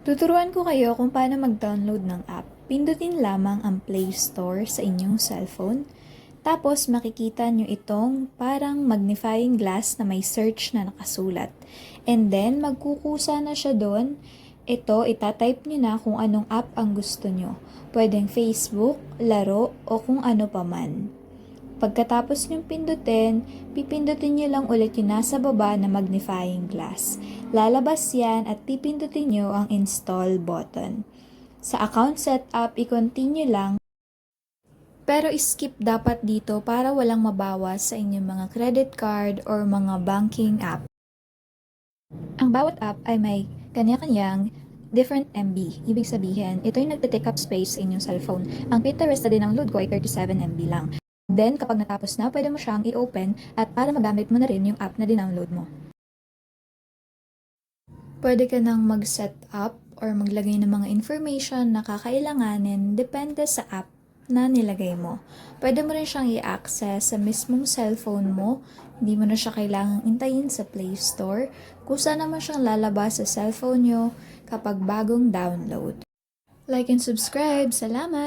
Tuturuan ko kayo kung paano mag-download ng app. Pindutin lamang ang Play Store sa inyong cellphone. Tapos makikita nyo itong parang magnifying glass na may search na nakasulat. And then magkukusa na siya doon. Ito, itatype nyo na kung anong app ang gusto nyo. Pwedeng Facebook, laro, o kung ano paman. Pagkatapos nyong pindutin, pipindutin nyo lang ulit yung nasa baba na magnifying glass. Lalabas yan at pipindutin nyo ang install button. Sa account setup, i-continue lang. Pero skip dapat dito para walang mabawas sa inyong mga credit card or mga banking app. Ang bawat app ay may kanya-kanyang different MB. Ibig sabihin, ito yung nagte-take up space sa inyong cellphone. Ang Pinterest na dindownload ko ay 37 MB lang. Then, kapag natapos na, pwede mo siyang i-open at para magamit mo na rin yung app na dinownload mo. Pwede ka nang mag-set up or maglagay ng mga information na kakailanganin depende sa app na nilagay mo. Pwede mo rin siyang i-access sa mismong cellphone mo. Hindi mo na siya kailangang intayin sa Play Store. Kusa naman siyang lalabas sa cellphone nyo kapag bagong download. Like and subscribe. Salamat!